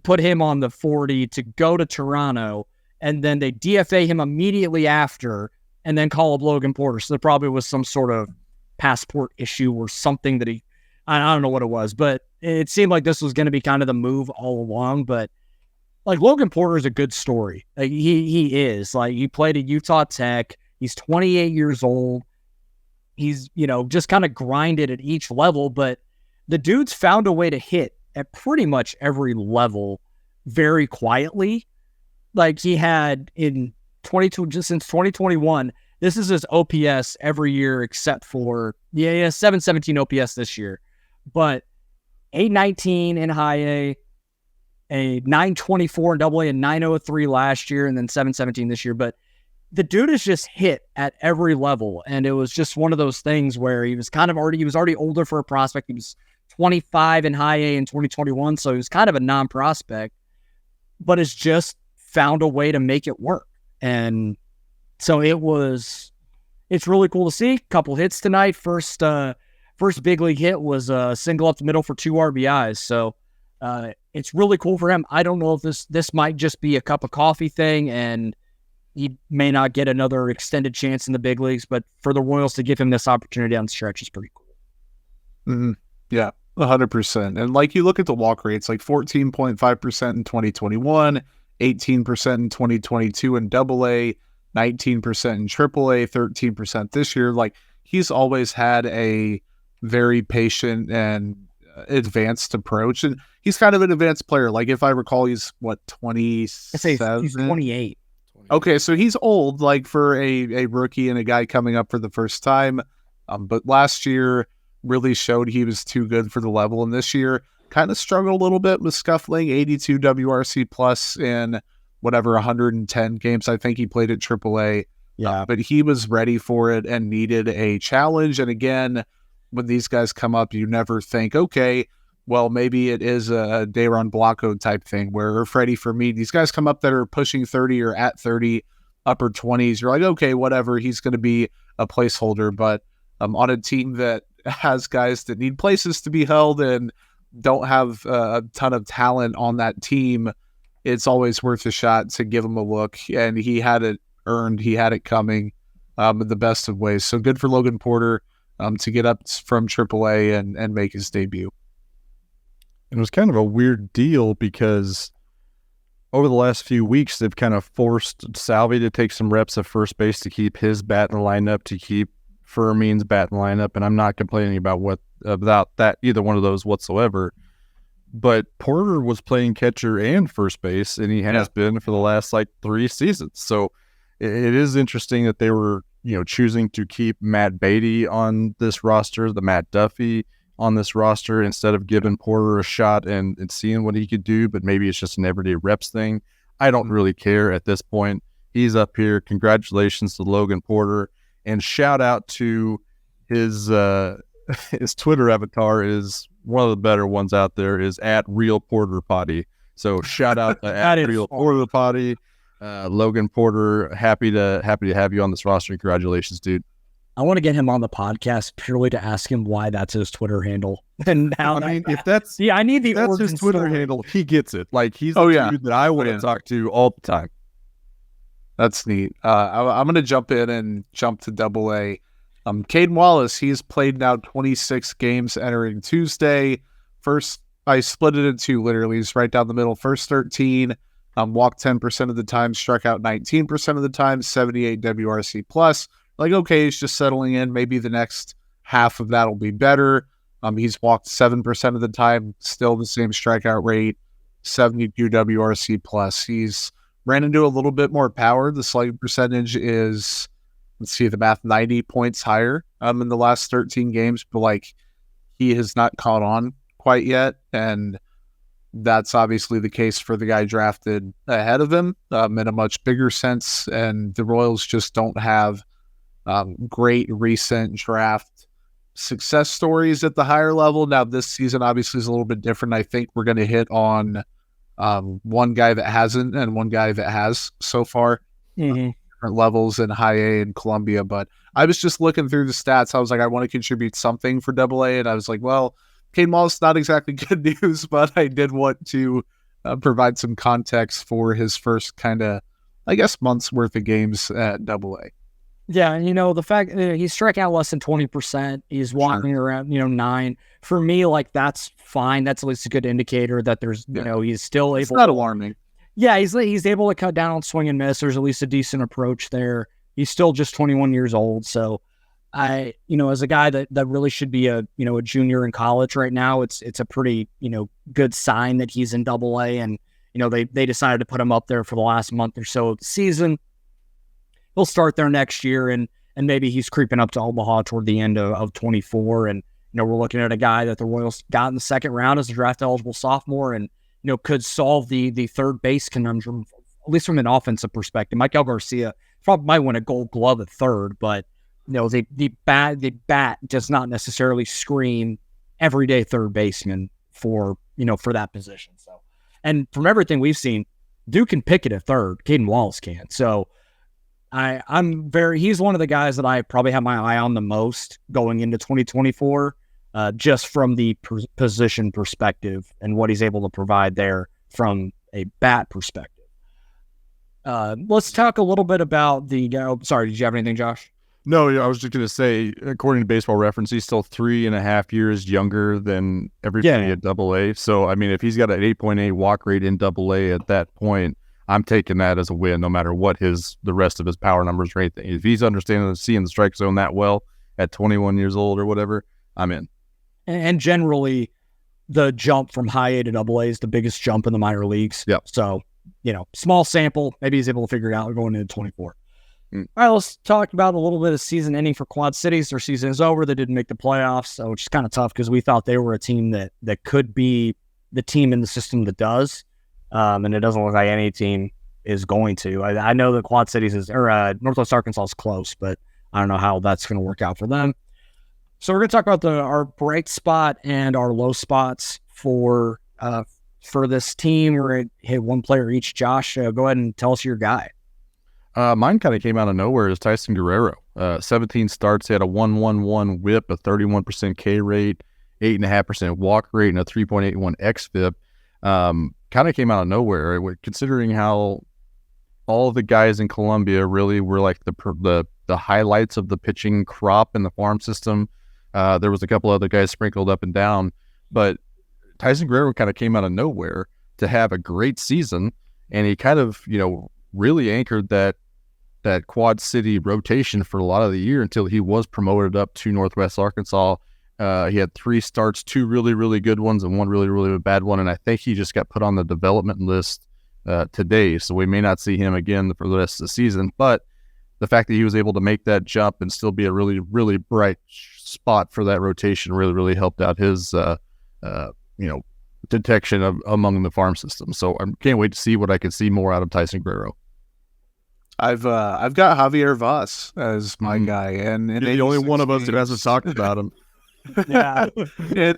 put him on the 40 to go to Toronto, and then they DFA him immediately after, and then call up Logan Porter. So there probably was some sort of passport issue or something that I don't know what it was, but it seemed like this was going to be kind of the move all along. But like Logan Porter is a good story. Like he is. Like he played at Utah Tech. He's 28 years old. He's, just kind of grinded at each level, but the dude's found a way to hit at pretty much every level very quietly. Like he had in 22, just since 2021, this is his OPS every year except for 717 OPS this year, but 819 in high a 924 in double A, and 903 last year, and then 717 this year. But the dude is just hit at every level. And it was just one of those things where he was already older for a prospect. He was 25 in high A in 2021. So he was kind of a non-prospect, but has just found a way to make it work. And so it's really cool to see. Couple hits tonight. First big league hit was a single up the middle for 2 RBIs. So it's really cool for him. I don't know if this might just be a cup of coffee thing, and he may not get another extended chance in the big leagues, but for the Royals to give him this opportunity on the stretch is pretty cool. Mm-hmm. Yeah, 100%. And like you look at the walk rates, like 14.5% in 2021, 18% in 2022 in double A, 19% in triple A, 13% this year. Like he's always had a very patient and advanced approach, and he's kind of an advanced player. Like if I recall, he's 27? He's 28. Okay, so he's old, like for a rookie and a guy coming up for the first time. But last year really showed he was too good for the level, and this year kind of struggled a little bit with scuffling. 82 WRC plus in 110 games I think he played at AAA. Yeah, but he was ready for it and needed a challenge. And again, when these guys come up, you never think, okay, well, maybe it is a Dayron Blanco type thing where Freddie Fermin, these guys come up that are pushing 30 or at 30, upper 20s. You're like, okay, whatever, he's going to be a placeholder. But on a team that has guys that need places to be held and don't have a ton of talent on that team, it's always worth a shot to give him a look. And he had it earned. He had it coming in the best of ways. So good for Logan Porter to get up from AAA and make his debut. It was kind of a weird deal because over the last few weeks, they've kind of forced Salvi to take some reps at first base to keep his bat in the lineup, to keep Fermin's bat in the lineup. And I'm not complaining about either one of those whatsoever. But Porter was playing catcher and first base, and he has been for the last 3 seasons. So it is interesting that they were, choosing to keep Matt Beatty on this roster, the Matt Duffy on this roster, instead of giving Porter a shot and seeing what he could do. But maybe it's just an everyday reps thing. I don't really care at this point. He's up here. Congratulations to Logan Porter, and shout out to his Twitter avatar is one of the better ones out there, is at Real Porter Potty. So shout out to at Real Porter Potty. Logan Porter, happy to have you on this roster. Congratulations, dude. I want to get him on the podcast purely to ask him why that's his Twitter handle. And how if that's I need the that's his Twitter handle. He gets it. Like he's the dude that I want to talk to all the time. That's neat. I'm going to jump in and jump to Double A. Caden Wallace, he's played now 26 games entering Tuesday. First, I split it in two, literally. He's right down the middle. First 13, walked 10% of the time, struck out 19% of the time, 78 WRC plus. Like, okay, he's just settling in. Maybe the next half of that will be better. He's walked 7% of the time, still the same strikeout rate, 72 WRC plus. He's ran into a little bit more power. The slugging percentage is, let's see the math, 90 points higher in the last 13 games, but he has not caught on quite yet. And that's obviously the case for the guy drafted ahead of him in a much bigger sense. And the Royals just don't have great recent draft success stories at the higher level. Now, this season obviously is a little bit different. I think we're going to hit on one guy that hasn't and one guy that has so far. Different levels in high A and Columbia. But I was just looking through the stats. I was like, I want to contribute something for Double A, and I was like, well, Caden Wallace, not exactly good news, but I did want to provide some context for his first kind of I guess, months worth of games at AA. Yeah, and the fact he's striking out less than 20%, he's walking around 9. For me, like, that's fine. That's at least a good indicator that there's he's still able. It's not alarming. Yeah, he's able to cut down on swing and miss. There's at least a decent approach there. He's still just 21 years old, so as a guy that really should be a junior in college right now, it's a pretty good sign that he's in AA, and they decided to put him up there for the last month or so of the season. He'll start there next year, and maybe he's creeping up to Omaha toward the end of 24. And we're looking at a guy that the Royals got in the second round as a draft eligible sophomore, and could solve the third base conundrum, at least from an offensive perspective. Michael Garcia probably might win a Gold Glove at third, but the bat does not necessarily scream everyday third baseman for that position. So, and from everything we've seen, Duke can pick it at third. Caden Wallace can. So he's one of the guys that I probably have my eye on the most going into 2024, just from the position perspective and what he's able to provide there from a bat perspective. Let's talk a little bit about sorry, did you have anything, Josh? No, I was just going to say, according to Baseball Reference, he's still 3.5 years younger than everybody at AA. So, I mean, if he's got an 8.8 walk rate in AA at that point, I'm taking that as a win, no matter what the rest of his power numbers or anything. If he's understanding and seeing the strike zone that well at 21 years old or whatever, I'm in. And generally, the jump from high A to AA is the biggest jump in the minor leagues. Yep. So, small sample. Maybe he's able to figure it out going into 24. All right, let's talk about a little bit of season ending for Quad Cities. Their season is over. They didn't make the playoffs, which is kind of tough because we thought they were a team that could be the team in the system that does. And it doesn't look like any team is going to. I know that Quad Cities Northwest Arkansas is close, but I don't know how that's going to work out for them. So we're going to talk about our bright spot and our low spots for this team. We're going to hit one player each. Josh, go ahead and tell us your guy. Mine kind of came out of nowhere as Tyson Guerrero. 17 starts, he had a 1.11 whip, a 31% K rate, 8.5% walk rate, and a 3.81 xFIP. Kind of came out of nowhere, considering how all the guys in Columbia really were like the highlights of the pitching crop in the farm system. There was a couple other guys sprinkled up and down, but Tyson Guerrero kind of came out of nowhere to have a great season, and he kind of, really anchored that Quad City rotation for a lot of the year until he was promoted up to Northwest Arkansas. He had 3 starts, 2 really, really good ones and 1 really, really bad one, and I think he just got put on the development list today, so we may not see him again for the rest of the season. But the fact that he was able to make that jump and still be a really, really bright spot for that rotation really, really helped out his detection among the farm system. So I can't wait to see what I can see more out of Tyson Guerrero. I've got Javier Vaz as my guy, and the only one of us who hasn't talked about him. Yeah,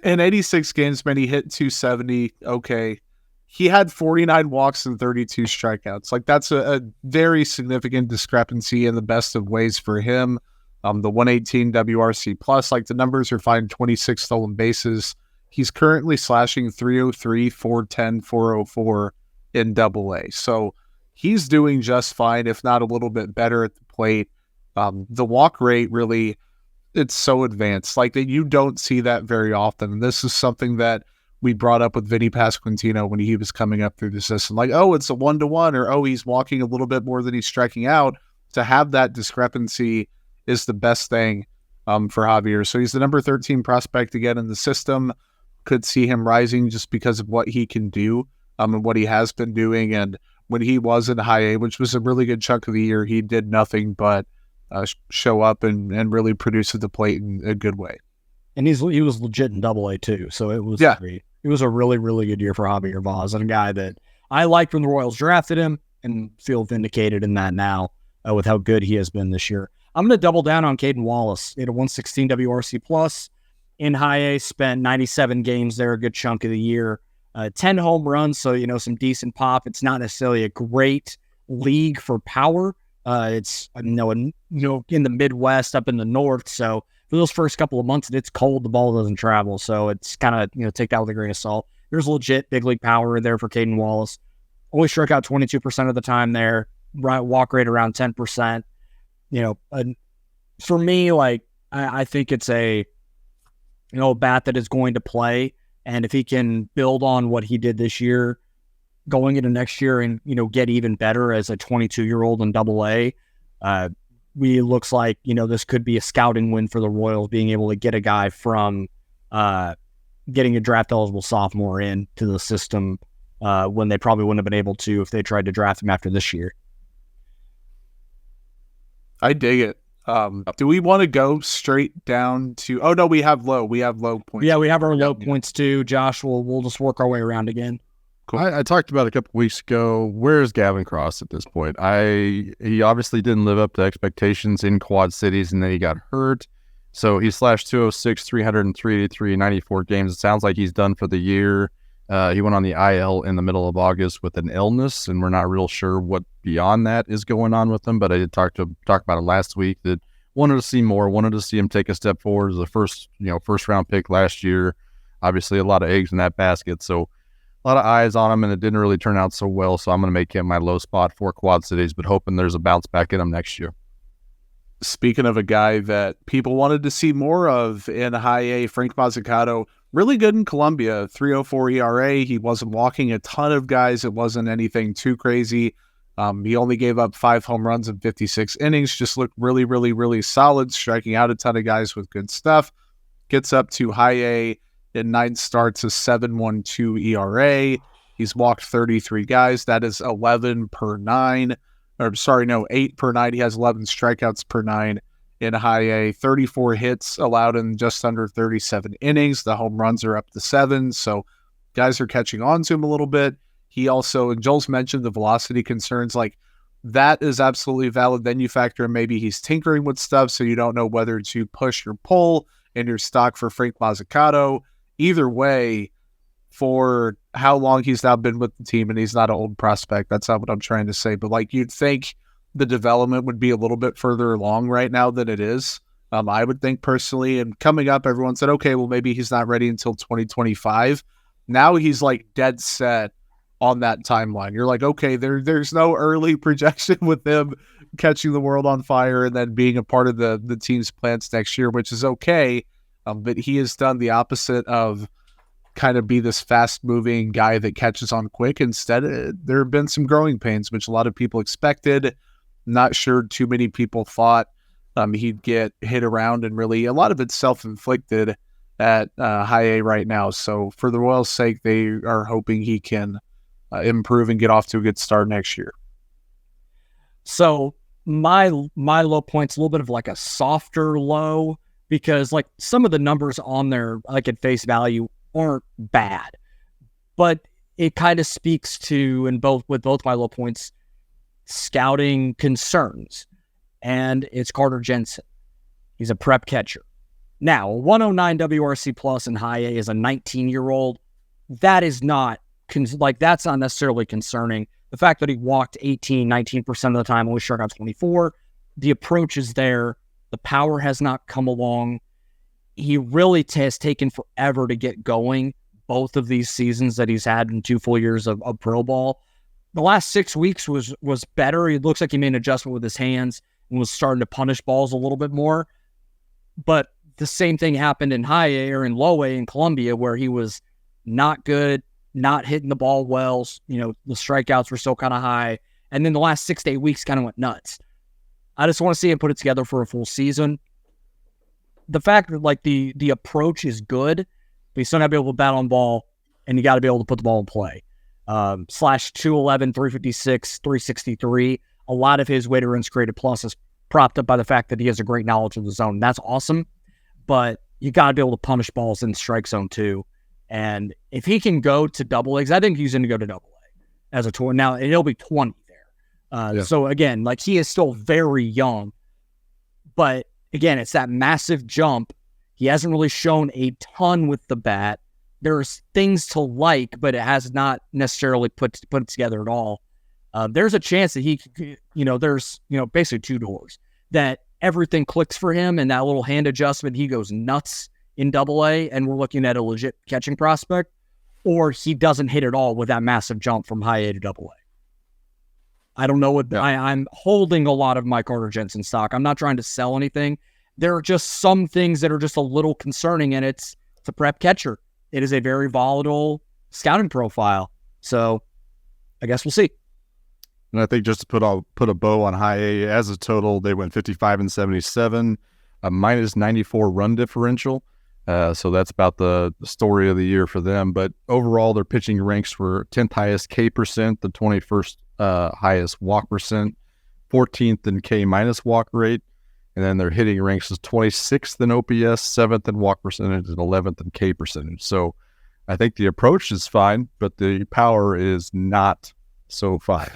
in 86 games, man, he hit 270. Okay, he had 49 walks and 32 strikeouts. Like, that's a very significant discrepancy in the best of ways for him. The 118 WRC plus, like, the numbers are fine. 26 stolen bases. He's currently slashing 303, 410, 404 in AA. So he's doing just fine, if not a little bit better at the plate. The walk rate really, it's so advanced, like, that you don't see that very often. And this is something that we brought up with Vinny Pasquantino when he was coming up through the system. Like, oh, it's a 1-to-1, or, oh, he's walking a little bit more than he's striking out. To have that discrepancy is the best thing for Javier. So he's the number 13 prospect again in the system. Could see him rising just because of what he can do and what he has been doing. And when he was in high A, which was a really good chunk of the year, he did nothing but show up and really produce at the plate in a good way. And he was legit in AA too. So it was great. It was a really, really good year for Javier Vaz, and a guy that I liked when the Royals drafted him and feel vindicated in that now with how good he has been this year. I'm going to double down on Caden Wallace. He had a 116 WRC plus in high A, spent 97 games there, a good chunk of the year, 10 home runs. So, some decent pop. It's not necessarily a great league for power. It's, in the Midwest, up in the North. So for those first couple of months, it's cold. The ball doesn't travel. So it's kind of, take that with a grain of salt. There's legit big league power there for Caden Wallace. Only struck out 22% of the time there. walk rate around 10%. For me, like I think it's a bat that is going to play, and if he can build on what he did this year, going into next year, and get even better as a 22-year-old in Double-A, looks like this could be a scouting win for the Royals, being able to get a guy from getting a draft eligible sophomore into the system when they probably wouldn't have been able to if they tried to draft him after this year. I dig it. Do we want to go straight down to? Oh no, we have low points. Yeah, we have our low points too. Josh, we'll just work our way around again. Cool. I talked about a couple weeks ago. Where's Gavin Cross at this point? He obviously didn't live up to expectations in Quad Cities, and then he got hurt. So he slashed 206, 303, 94 games. It sounds like he's done for the year. He went on the IL in the middle of August with an illness, and we're not real sure what beyond that is going on with him. But I did talk about it last week. That wanted to see more. Wanted to see him take a step forward as a first round pick last year. Obviously, a lot of eggs in that basket. So a lot of eyes on him, and it didn't really turn out so well. So I'm going to make him my low spot for Quad Cities, but hoping there's a bounce back in him next year. Speaking of a guy that people wanted to see more of in high A, Frank Mazzucato, really good in Columbia, 3.04 ERA. He wasn't walking a ton of guys. It wasn't anything too crazy. He only gave up 5 home runs in 56 innings, just looked really, really, really solid, striking out a ton of guys with good stuff. Gets up to high A in 9 starts, a 7.12 ERA. He's walked 33 guys. That is 11 per 9. 8 per 9. He has 11 strikeouts per 9 in high A. 34 hits allowed in just under 37 innings. The home runs are up to 7, so guys are catching on to him a little bit. He also, and Joel's mentioned the velocity concerns, like that is absolutely valid. Then you factor in maybe he's tinkering with stuff, so you don't know whether to push or pull in your stock for Frank Mazzucato. Either way, for how long he's now been with the team, and he's not an old prospect. That's not what I'm trying to say. But like you'd think the development would be a little bit further along right now than it is. I would think personally, and coming up, everyone said, okay, well, maybe he's not ready until 2025. Now he's like dead set on that timeline. You're like, okay, there's no early projection with him catching the world on fire and then being a part of the team's plans next year, which is okay. But he has done the opposite of kind of be this fast-moving guy that catches on quick. Instead, there have been some growing pains, which a lot of people expected. Not sure too many people thought he'd get hit around, and really a lot of it's self-inflicted at high A right now. So for the Royals' sake, they are hoping he can improve and get off to a good start next year. So my low point's a little bit of like a softer low, because like some of the numbers on there, like at face value, aren't bad, but it kind of speaks to, with both my low points, scouting concerns. And it's Carter Jensen. He's a prep catcher. Now, 109 WRC plus in high A is a 19-year-old. That is not that's not necessarily concerning. The fact that he walked 19% of the time, only struck out 24, the approach is there. The power has not come along. He really has taken forever to get going, both of these seasons that he's had in 2 full years of pro ball. The last 6 weeks was better. It looks like he made an adjustment with his hands and was starting to punish balls a little bit more. But the same thing happened in high A or in low A in Columbia, where he was not good, not hitting the ball well. The strikeouts were still kind of high. And then the last 6 to 8 weeks kind of went nuts. I just want to see him put it together for a full season. The fact that like the approach is good, but you still got to be able to bat on ball, and you got to be able to put the ball in play. Slash 211, 356, 363. A lot of his weighted runs created plus is propped up by the fact that he has a great knowledge of the zone. That's awesome, but you got to be able to punish balls in the strike zone too. And if he can go to double A, I think he's going to go to double A as a tour. Now, he'll be 20 there. So again, like he is still very young, but again, it's that massive jump. He hasn't really shown a ton with the bat. There's things to like, but it has not necessarily put it together at all. There's a chance that he could, there's, basically 2 doors that everything clicks for him, and that little hand adjustment, he goes nuts in double A, and we're looking at a legit catching prospect, or he doesn't hit at all with that massive jump from high A to double A. I don't know what I'm holding a lot of my Carter Jensen stock. I'm not trying to sell anything. There are just some things that are just a little concerning, and it's a prep catcher. It is a very volatile scouting profile. So I guess we'll see. And I think just to put a bow on high A, as a total, they went 55-77, a minus 94 run differential. So that's about the story of the year for them. But overall, their pitching ranks were 10th highest K percent, the 21st highest walk percent, 14th in K minus walk rate. And then their hitting ranks is 26th in OPS, 7th in walk percentage, and 11th in K percentage. So I think the approach is fine, but the power is not so fine.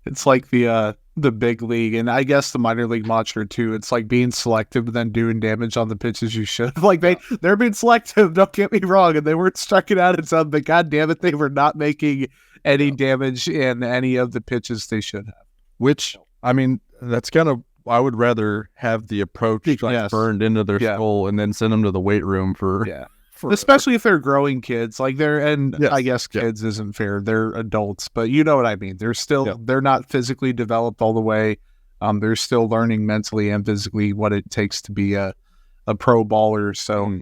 It's like the big league, and I guess the minor league monster too. It's like being selective, but then doing damage on the pitches you should. Like they're being selective. Don't get me wrong, and they weren't striking out at some, but god damn it, they were not making any damage in any of the pitches they should have. Which, I mean, that's kind of, I would rather have the approach burned into their skull and then send them to the weight room for. Especially if they're growing kids, like I guess kids isn't fair. They're adults, but you know what I mean. They're still, they're not physically developed all the way. They're still learning mentally and physically what it takes to be a pro baller. So,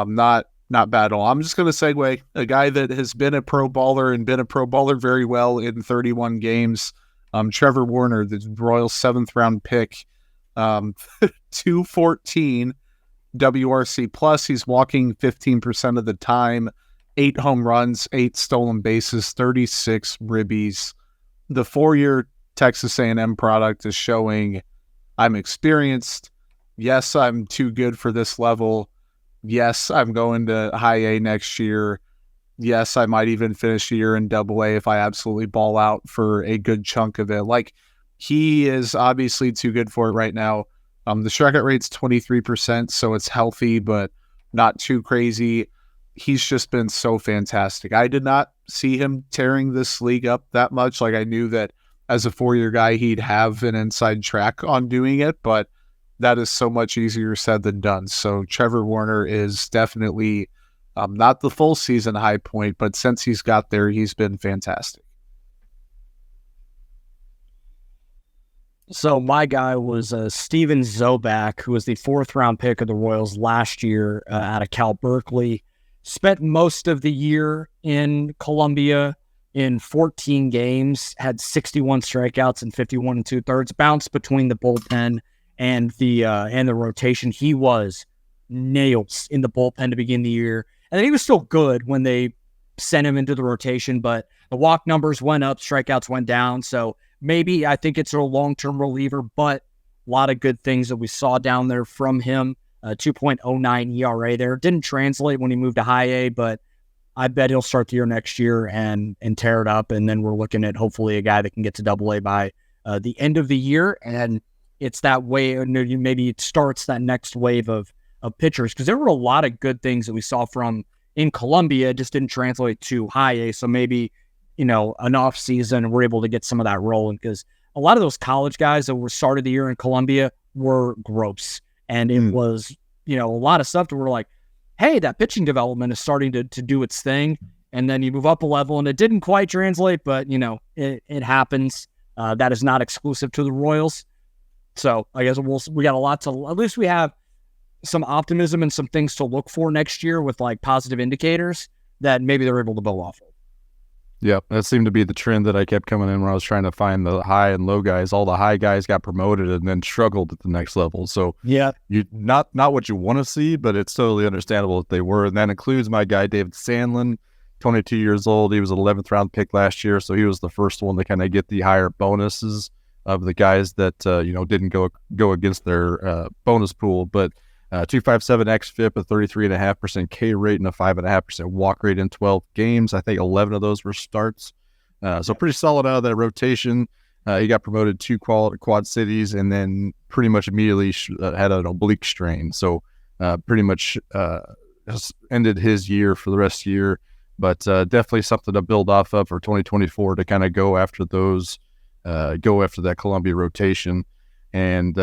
not bad at all. I'm just going to segue a guy that has been a pro baller and been a pro baller very well in 31 games. Trevor Warner, the Royals 7th round pick, 214. WRC plus. He's walking 15% of the time, 8 home runs, 8 stolen bases, 36 ribbies. The 4-year Texas A&M product is showing I'm experienced. Yes, I'm too good for this level. Yes, I'm going to high A next year. Yes, I might even finish a year in double A if I absolutely ball out for a good chunk of it. Like, he is obviously too good for it right now. The strikeout rate's 23%, so it's healthy, but not too crazy. He's just been so fantastic. I did not see him tearing this league up that much. Like, I knew that as a 4-year guy, he'd have an inside track on doing it, but that is so much easier said than done. So Trevor Warner is definitely not the full season high point, but since he's got there, he's been fantastic. So my guy was Steven Zobak, who was the 4th round pick of the Royals last year out of Cal Berkeley. Spent most of the year in Columbia in 14 games, had 61 strikeouts and 51 2/3. Bounced between the bullpen and the rotation. He was nails in the bullpen to begin the year, and then he was still good when they sent him into the rotation. But the walk numbers went up, strikeouts went down. So maybe I think it's a long-term reliever, but a lot of good things that we saw down there from him. 2.09 ERA there. Didn't translate when he moved to high A, but I bet he'll start the year next year and tear it up. And then we're looking at hopefully a guy that can get to double A by the end of the year. And it's that way, maybe it starts that next wave of pitchers, because there were a lot of good things that we saw from in Columbia, just didn't translate to high A. So maybe, an off season, we're able to get some of that rolling, because a lot of those college guys that were started the year in Columbia were gross. And it was, a lot of stuff that we're like, hey, that pitching development is starting to do its thing. And then you move up a level and it didn't quite translate, but it happens. That is not exclusive to the Royals. So I guess we got a lot to, at least we have some optimism and some things to look for next year with like positive indicators that maybe they're able to build off of. Yeah, that seemed to be the trend that I kept coming in when I was trying to find the high and low guys. All the high guys got promoted and then struggled at the next level. So yeah, you not what you want to see, but it's totally understandable that they were. And that includes my guy David Sandlin, 22 years old. He was an 11th round pick last year, so he was the first one to kind of get the higher bonuses of the guys that didn't go against their bonus pool. But 257 xFIP, a 33.5% K rate, and a 5.5% walk rate in 12 games. I think 11 of those were starts. So pretty solid out of that rotation. He got promoted to Quad Cities and then pretty much immediately had an oblique strain. So pretty much has ended his year for the rest of the year. But definitely something to build off of for 2024 to kind of go after that Columbia rotation. And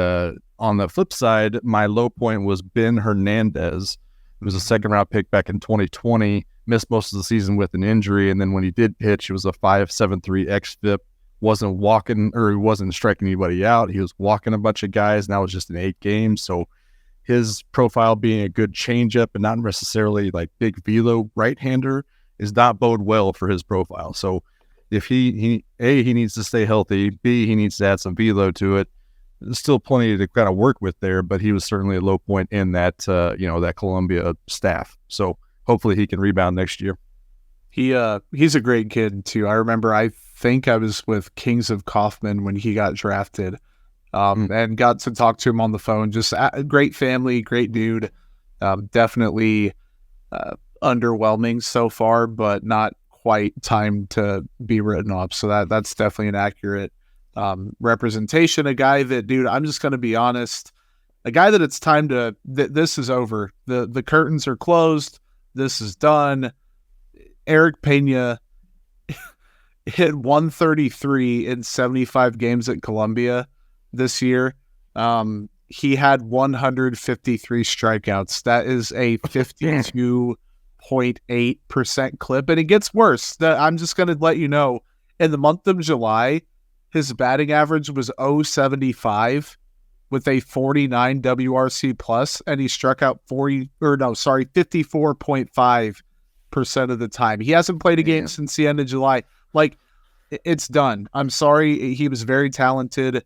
on the flip side, my low point was Ben Hernandez. It was a 2nd round pick back in 2020, missed most of the season with an injury. And then when he did pitch, it was a 5.73 xFIP, wasn't walking or he wasn't striking anybody out. He was walking a bunch of guys. Now it's just in 8 games. So his profile being a good changeup and not necessarily like big velo right-hander is not bode well for his profile. So if he needs to stay healthy, B, he needs to add some velo to it. There's still plenty to kind of work with there, but he was certainly a low point in that, that Columbia staff. So hopefully he can rebound next year. He's a great kid too. I remember, I think I was with Kings of Kaufman when he got drafted, and got to talk to him on the phone. Just a great family, great dude. Definitely underwhelming so far, but not quite time to be written off. So that's definitely an accurate representation. A guy that, dude, I'm just going to be honest, a guy that it's time to, this is over. The curtains are closed. This is done. Eric Pena hit 133 in 75 games at Columbia this year. He had 153 strikeouts. That is a 52.8% clip. And it gets worse. I'm just going to let you know, in the month of July, his batting average was .075 with a 49 WRC plus, and he struck out 54.5% of the time. He hasn't played a game since the end of July. Like, it's done. I'm sorry. He was very talented.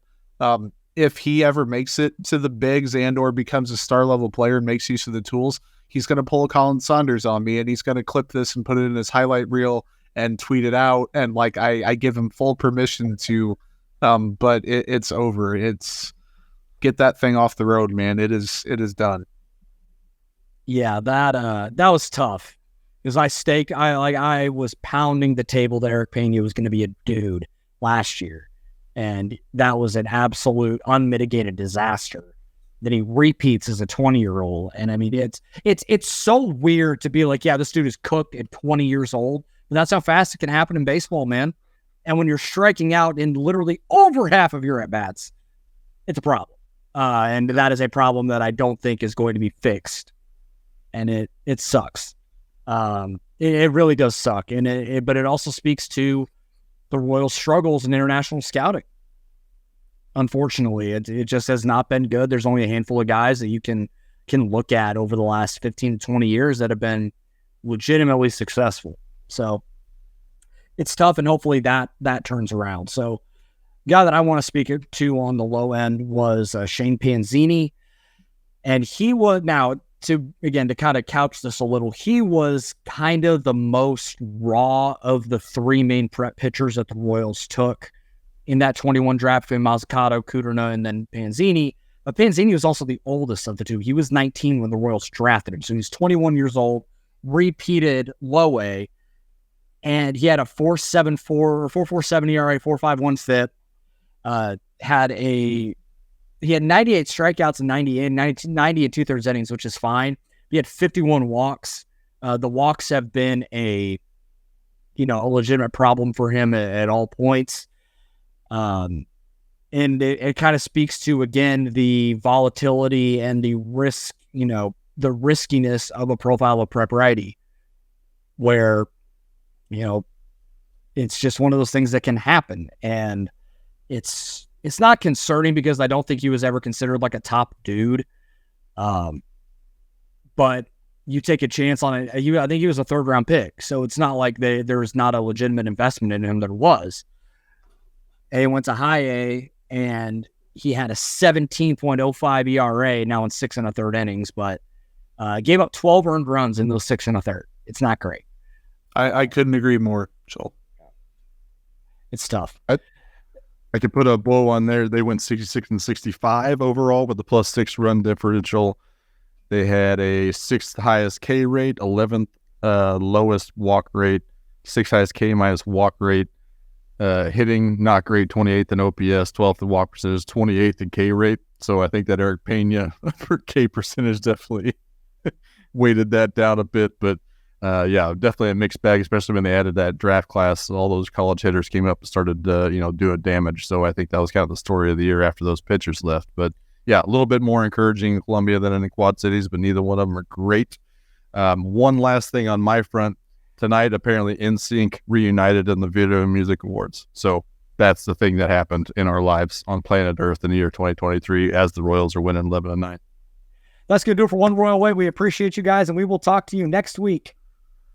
If he ever makes it to the bigs and or becomes a star level player and makes use of the tools, he's going to pull a Colin Saunders on me, and he's going to clip this and put it in his highlight reel and tweet it out. And like, I give him full permission to, but it's over. It's get that thing off the road, man. It is done. Yeah, that was tough. Because I was pounding the table that Eric Pena was going to be a dude last year, and that was an absolute unmitigated disaster. Then he repeats as a 20-year-old, and I mean, it's so weird to be like, yeah, this dude is cooked at 20 years old, but that's how fast it can happen in baseball, man. And when you're striking out in literally over half of your at bats, it's a problem, and that is a problem that I don't think is going to be fixed, and it sucks. It really does suck, but it also speaks to the Royals' struggles in international scouting. Unfortunately, it just has not been good. There's only a handful of guys that you can look at over the last 15 to 20 years that have been legitimately successful. So it's tough, and hopefully that turns around. So the guy that I want to speak to on the low end was Shane Panzini, and he was now. To kind of couch this a little, he was kind of the most raw of the 3 main prep pitchers that the Royals took in that 21 draft between Mazzucato, Kudrna, and then Panzini. But Panzini was also the oldest of the two. He was 19 when the Royals drafted him. So he's 21 years old, repeated low A, and he had a 4.74 or 4.47 ERA, 4.51 FIP, He had 98 strikeouts and 90 and 2/3 innings, which is fine. He had 51 walks. The walks have been a legitimate problem for him at all points. And it kind of speaks to, again, the volatility and the risk, the riskiness of a profile of prep righty, where, it's just one of those things that can happen. And it's not concerning because I don't think he was ever considered like a top dude. But you take a chance on it. I think he was a 3rd round pick. So it's not like there's not a legitimate investment in him. There was. He went to high A, and he had a 17.05 ERA now in 6 1/3 innings, but gave up 12 earned runs in those 6 1/3. It's not great. I couldn't agree more, Joel. It's tough. I could put a bow on there. They went 66 and 65 overall with the +6 run differential. They had a 6th highest K rate, 11th lowest walk rate, 6th highest K minus walk rate, hitting not great, 28th in OPS, 12th in walk percentage, 28th in K rate. So I think that Eric Pena for K percentage definitely weighted that down a bit, but definitely a mixed bag, especially when they added that draft class. All those college hitters came up and started, doing damage. So I think that was kind of the story of the year after those pitchers left. But yeah, a little bit more encouraging in Columbia than in the Quad Cities, but neither one of them are great. One last thing on my front. Tonight, apparently NSYNC reunited in the Video Music Awards. So that's the thing that happened in our lives on planet Earth in the year 2023 as the Royals are winning 11-9. That's going to do it for One Royal Way. We appreciate you guys, and we will talk to you next week.